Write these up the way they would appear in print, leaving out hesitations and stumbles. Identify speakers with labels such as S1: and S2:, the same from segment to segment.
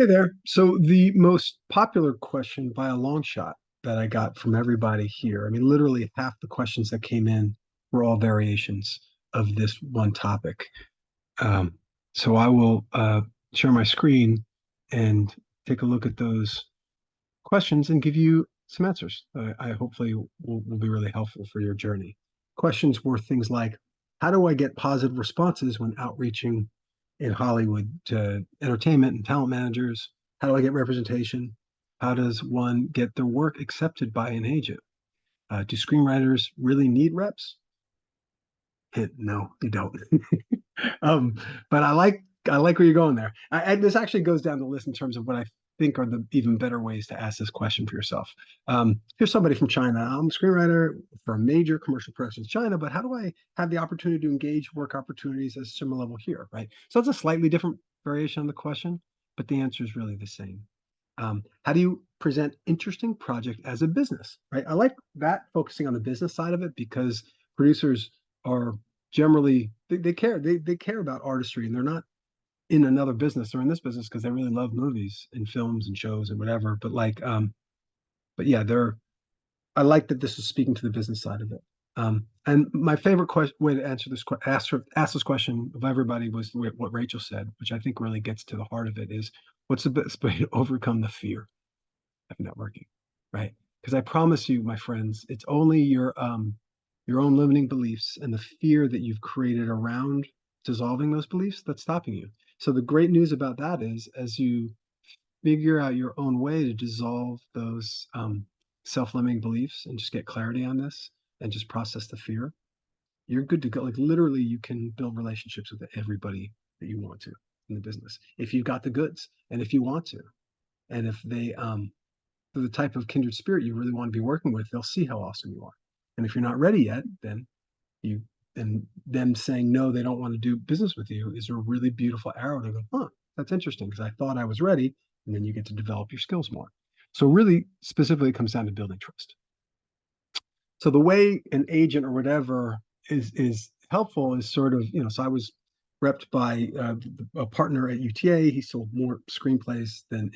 S1: Hey there. So the most popular question by a long shot that I got from everybody here, I mean, literally half the questions that came in were all variations of this one topic. Um, so I will share my screen and take a look at those questions and give you some answers. I hopefully will be really helpful for your journey. Questions were things like, how do I get positive responses when outreaching in Hollywood to entertainment and talent managers? How do I get representation? How does one get their work accepted by an agent? Do screenwriters really need reps? Hint, no, you don't. um, but I like where you're going there. This actually goes down the list in terms of what I think are the even better ways to ask this question for yourself. Here's somebody from China. I'm a screenwriter for a major commercial production in China, but how do I have the opportunity to engage work opportunities at a similar level here, right? So it's a slightly different variation on the question, but the answer is really the same. How do you present interesting project as a business, right? I like that focusing on the business side of it because producers are generally they care they care about artistry and they're not in another business. They're in this business because they really love movies and films and shows and whatever. But yeah, they're I like that this is speaking to the business side of it. And my favorite way to answer ask this question of everybody was what Rachel said, which I think really gets to the heart of it is what's the best way to overcome the fear of networking, right? Because I promise you, my friends, it's only your own limiting beliefs and the fear that you've created around dissolving those beliefs that's stopping you. So the great news about that is, as you figure out your own way to dissolve those self-limiting beliefs and just get clarity on this and just process the fear, you're good to go. Like literally, you can build relationships with everybody that you want to in the business if you've got the goods and if you want to, and if they the type of kindred spirit you really want to be working with, they'll see how awesome you are. And if you're not ready yet, then you and them saying no, they don't want to do business with you is a really beautiful arrow to go, huh, that's interesting because I thought I was ready. And then you get to develop your skills more. So really specifically it comes down to building trust. So the way an agent or whatever is helpful is sort of, so I was repped by a partner at UTA. He sold more screenplays than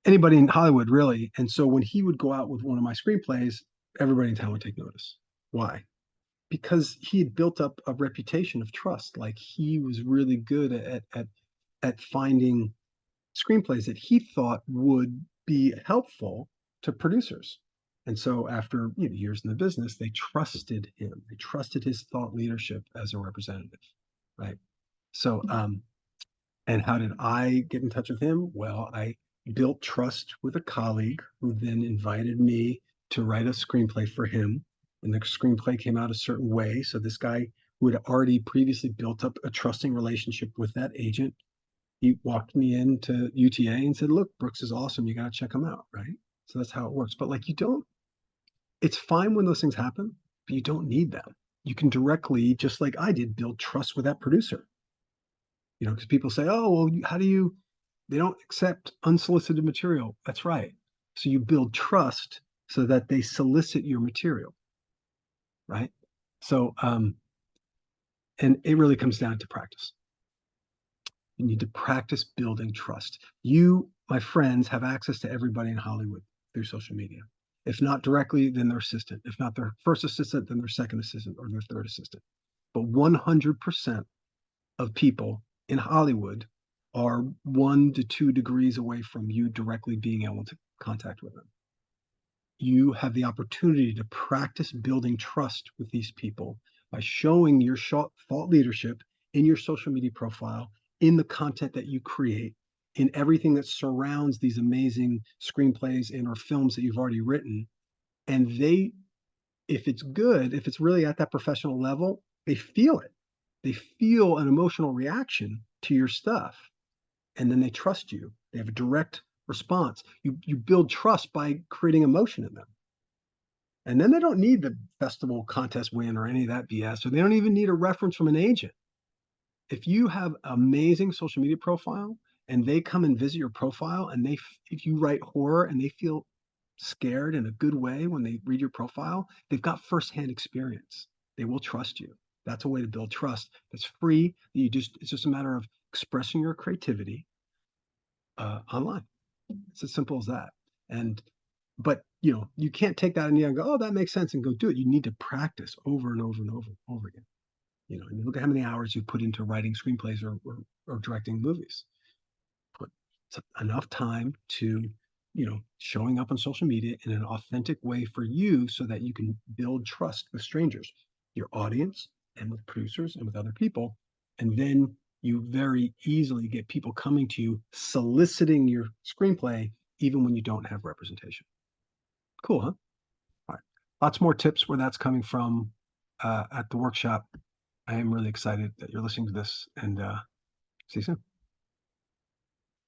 S1: anybody in Hollywood, really. And so when he would go out with one of my screenplays, everybody in town would take notice. Why? Because he had built up a reputation of trust. Like he was really good at finding screenplays that he thought would be helpful to producers. And so after years in the business, they trusted him. They trusted his thought leadership as a representative, right? So and how did I get in touch with him? Well, I built trust with a colleague who then invited me to write a screenplay for him. And the screenplay came out a certain way. So this guy who had already previously built up a trusting relationship with that agent, he walked me into UTA and said, look, Brooks is awesome. You got to check him out. Right. So that's how it works. But like it's fine when those things happen, but you don't need them. You can directly, just like I did, build trust with that producer. Because people say, oh, well, they don't accept unsolicited material. That's right. So you build trust so that they solicit your material, right? So, and it really comes down to practice. You need to practice building trust. You, my friends, have access to everybody in Hollywood through social media. If not directly, then their assistant. If not their first assistant, then their second assistant or their third assistant. But 100% of people in Hollywood are 1 to 2 degrees away from you directly being able to contact with them. You have the opportunity to practice building trust with these people by showing your thought leadership in your social media profile, in the content that you create, in everything that surrounds these amazing screenplays and or films that you've already written. And if it's good, if it's really at that professional level, they feel it. They feel an emotional reaction to your stuff. And then they trust you. They have a direct response. You build trust by creating emotion in them. And then they don't need the festival contest win or any of that BS, or they don't even need a reference from an agent. If you have amazing social media profile and they come and visit your profile and if you write horror and they feel scared in a good way when they read your profile, they've got firsthand experience. They will trust you. That's a way to build trust. That's free. It's just a matter of expressing your creativity, online. It's as simple as that. And but you can't take that and go, oh, that makes sense, and go do it. You need to practice over and over and over and over again. And you look at how many hours you put into writing screenplays or directing movies. Put enough time to showing up on social media in an authentic way for you so that you can build trust with strangers, your audience, and with producers and with other people. And then you very easily get people coming to you soliciting your screenplay even when you don't have representation. Cool, huh? All right. Lots more tips where that's coming from at the workshop. I am really excited that you're listening to this, and see you soon.